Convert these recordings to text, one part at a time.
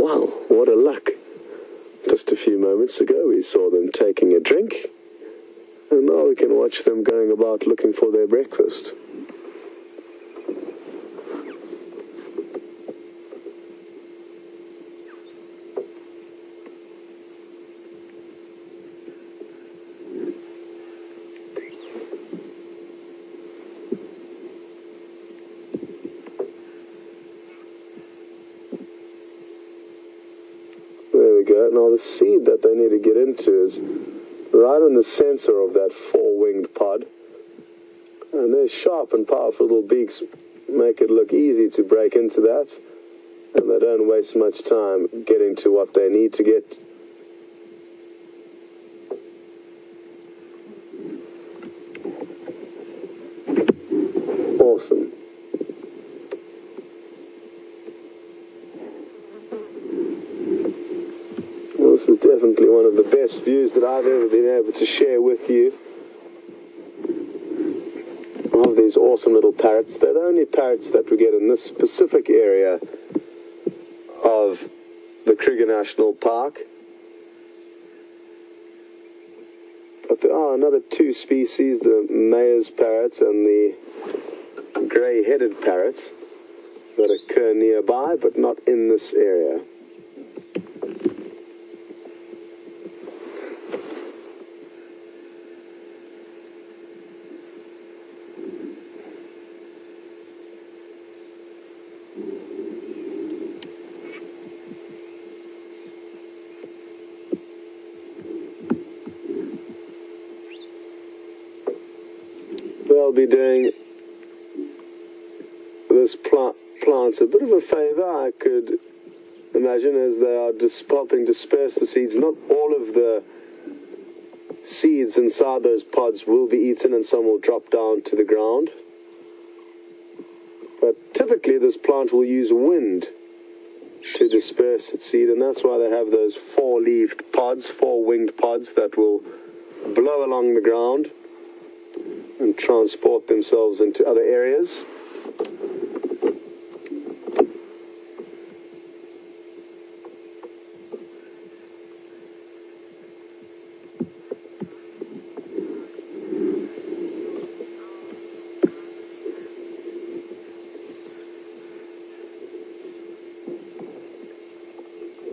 Wow, what a luck. Just a few moments ago we saw them taking a drink, and now we can watch them going about looking for their breakfast. There we go. Now the seed that they need to get into is right in the center of that four-winged pod. And their sharp and powerful little beaks make it look easy to break into that. And they don't waste much time getting to what they need to get. Awesome. This is definitely one of the best views that I've ever been able to share with you of these awesome little parrots. They're the only parrots that we get in this specific area of the Kruger National Park. But there are another two species, the Mayor's parrots and the grey-headed parrots, that occur nearby but not in this area. They'll be doing this plant a bit of a favor, I could imagine, as they are helping disperse the seeds. Not all of the seeds inside those pods will be eaten, and some will drop down to the ground. But typically this plant will use wind to disperse its seed, and that's why they have those four-leaved pods, four-winged pods that will blow along the ground and transport themselves into other areas.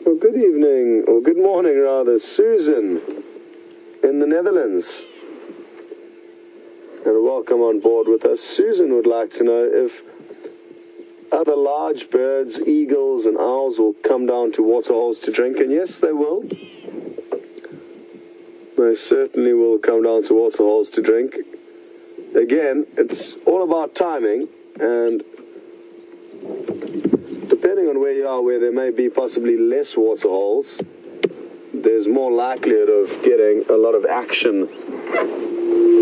Well, good evening, or good morning rather, Susan in the Netherlands. And welcome on board with us. Susan would like to know if other large birds, eagles and owls, will come down to waterholes to drink. And yes, they will. They certainly will come down to waterholes to drink. Again, it's all about timing, and depending on where you are, where there may be possibly less waterholes, there's more likelihood of getting a lot of action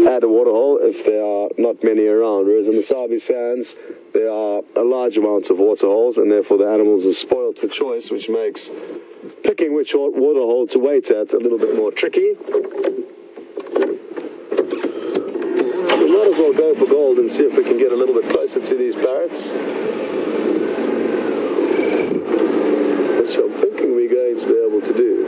at a waterhole if there are not many around. Whereas in the Sabi Sands, there are a large amount of waterholes, and therefore the animals are spoiled for choice, which makes picking which waterhole to wait at a little bit more tricky. We might as well go for gold and see if we can get a little bit closer to these parrots, which I'm thinking we're going to be able to do.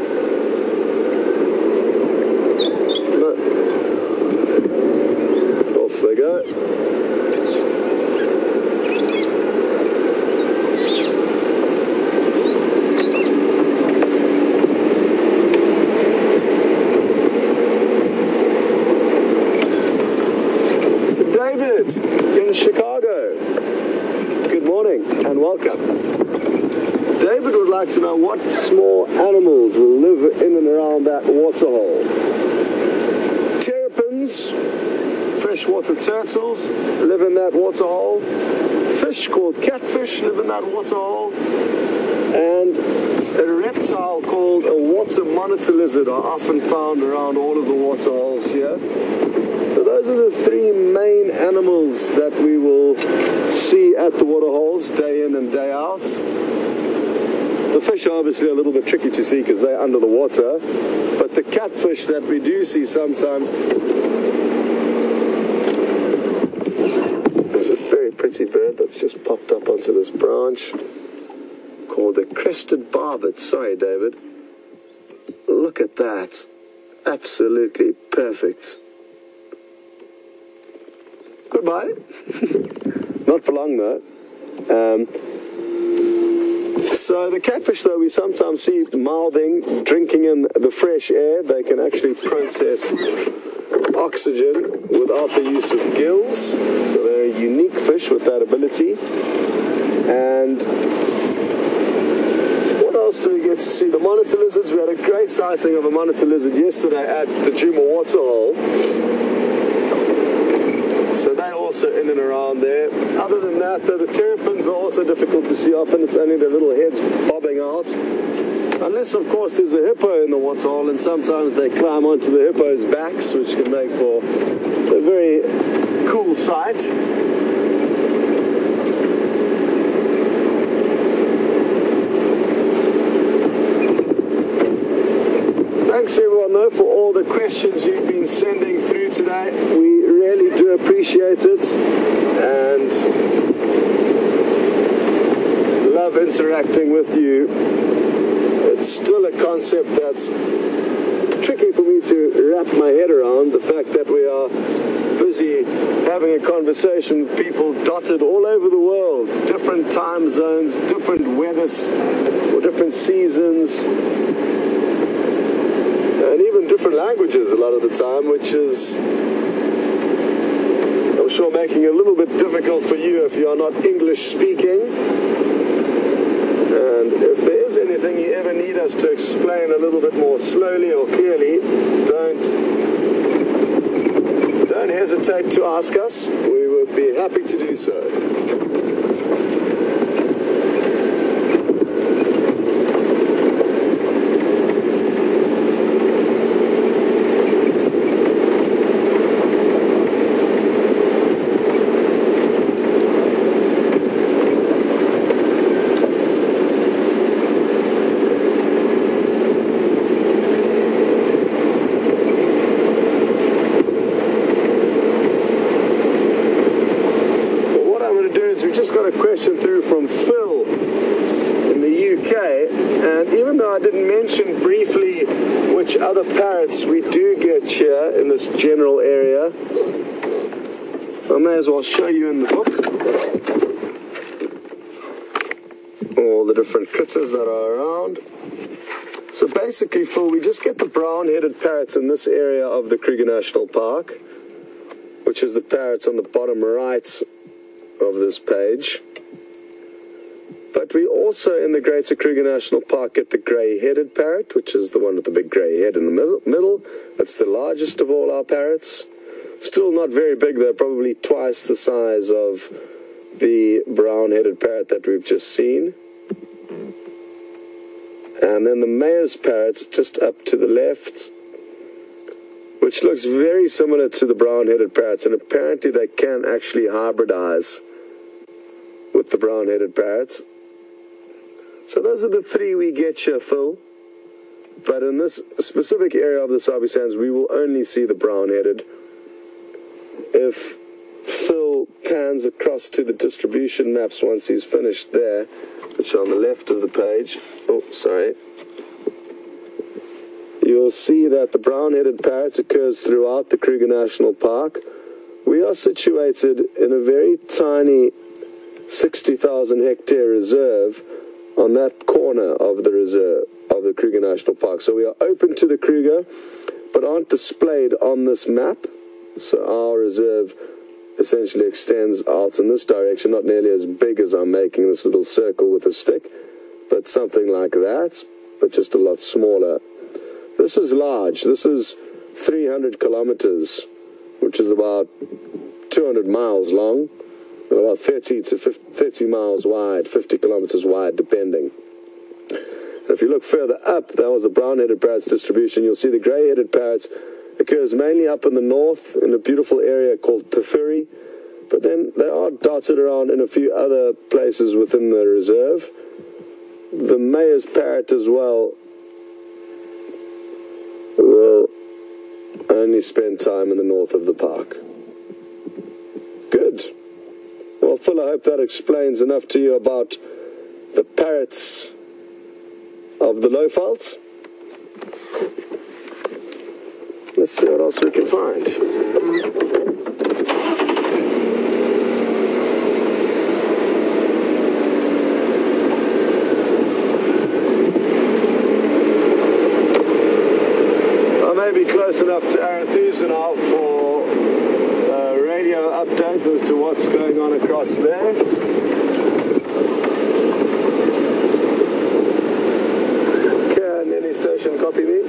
Off they go. David in Chicago. Good morning and welcome. David would like to know what small animals will live in and around that waterhole. Terrapins, freshwater turtles live in that waterhole. Fish called catfish live in that waterhole. And a reptile called a water monitor lizard are often found around all of the waterholes here. So those are the three main animals that we will see at the waterholes day in and day out. The fish are obviously a little bit tricky to see because they're under the water, but the catfish that we do see sometimes, there's a very pretty bird that's just popped up onto this branch. called a Crested Barbet. Sorry, David. Look at that. Absolutely perfect. Goodbye. Not for long, though. So the catfish, though, we sometimes see mouthing, drinking in the fresh air. They can actually process oxygen without the use of gills. So they're a unique fish with that ability. And what else do we get to see? The monitor lizards. We had a great sighting of a monitor lizard yesterday at the Juma waterhole. So they're also in and around there. Other than that, though, the terrapins are also difficult to see. Often it's only their little heads bobbing out. Unless, of course, there's a hippo in the waterhole, and sometimes they climb onto the hippo's backs, which can make for a very cool sight. Thanks, everyone, though, for all the questions you've been sending through today. We really do appreciate it, and love interacting with you. It's still a concept that's tricky for me to wrap my head around, the fact that we are busy having a conversation with people dotted all over the world, different time zones, different weathers, or different seasons, and even different languages a lot of the time, which is, I'm sure, making it a little bit difficult for you if you are not English speaking. And if there is anything you ever need us to explain a little bit more slowly or clearly, don't hesitate to ask us. We would be happy to do so. Got a question through from Phil in the UK, and even though I didn't mention briefly which other parrots we do get here in this general area, I may as well show you in the book all the different critters that are around. So basically, Phil, we just get the brown-headed parrots in this area of the Kruger National Park, which is the parrots on the bottom right of this page. But we also, in the Greater Kruger National Park, get the grey-headed parrot, which is the one with the big grey head in the middle. That's the largest of all our parrots. Still not very big, though, probably twice the size of the brown-headed parrot that we've just seen. And then the mayor's parrot just up to the left, which looks very similar to the brown-headed parrots, and apparently they can actually hybridize with the brown-headed parrots. So those are the three we get here, Phil. But in this specific area of the Sabi Sands, we will only see the brown-headed. If Phil pans across to the distribution maps once he's finished there, which are on the left of the page, you'll see that the brown-headed parrot occurs throughout the Kruger National Park. We are situated in a very tiny 60,000 hectare reserve on that corner of the reserve of the Kruger National Park. So we are open to the Kruger, but aren't displayed on this map. So our reserve essentially extends out in this direction, not nearly as big as I'm making this little circle with a stick, but something like that, but just a lot smaller. This is large. This is 300 kilometers, which is about 200 miles long, and about 30 miles wide, 50 kilometers wide, depending. And if you look further up, that was the brown-headed parrot's distribution. You'll see the grey-headed parrots occurs mainly up in the north in a beautiful area called Porphyry, but then they are dotted around in a few other places within the reserve. The mayor's parrot as well will only spend time in the north of the park. Good. Well, Phil, I hope that explains enough to you about the Parrots of the low faults. Let's see what else we can find. I may be close enough to Arethusa now for a radio update as to what's going on across there. Can any station copy me?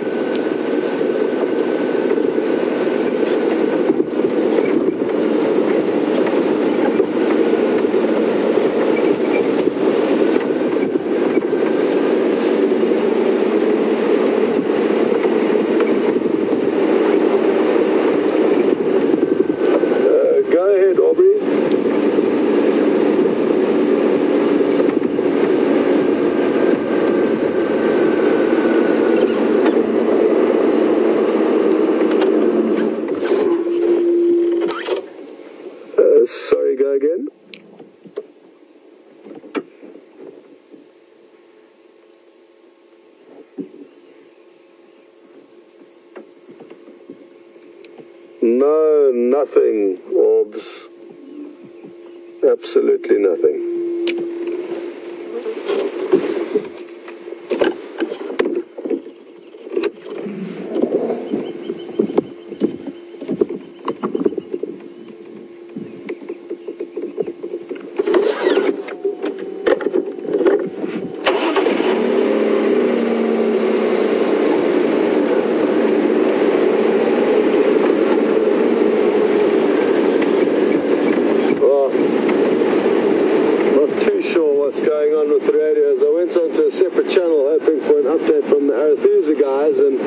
Sorry, go again. No, nothing, Orbs. Absolutely nothing. What's going on with the radios. I went onto a separate channel hoping for an update from the Arethusa guys, and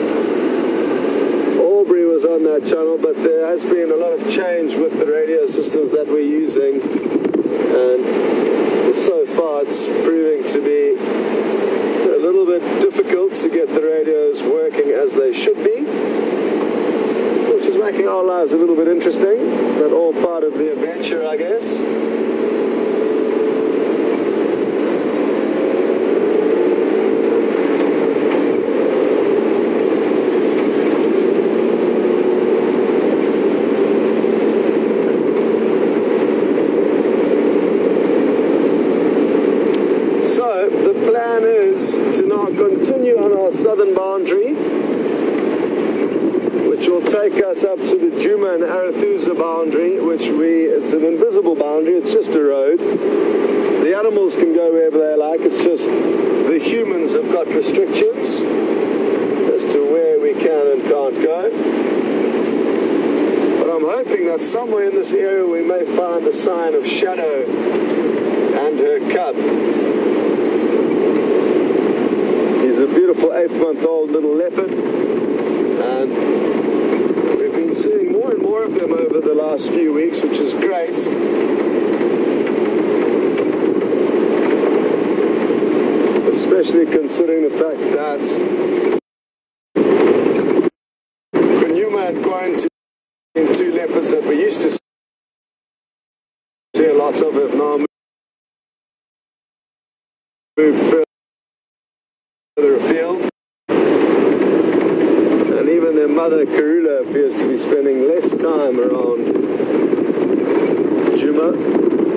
Aubrey was on that channel, but there has been a lot of change with the radio systems that we're using, and so far it's proving to be a little bit difficult to get the radios working as they should be, which is making our lives a little bit interesting, but all part of the adventure, I guess. The plan is to now continue on our southern boundary, which will take us up to the Djuma and Arethusa boundary, which it's an invisible boundary, it's just a road. The animals can go wherever they like, it's just the humans have got restrictions as to where we can and can't go. But I'm hoping that somewhere in this area we may find the sign of Shadow and her cub. He's a beautiful 8-month-old little leopard, and we've been seeing more and more of them over the last few weeks, which is great. Especially considering the fact that Quinuma had quarantined 2 leopards that we used to see a lot of have now moved further afield, and even their mother Karula appears to be spending less time around Djuma.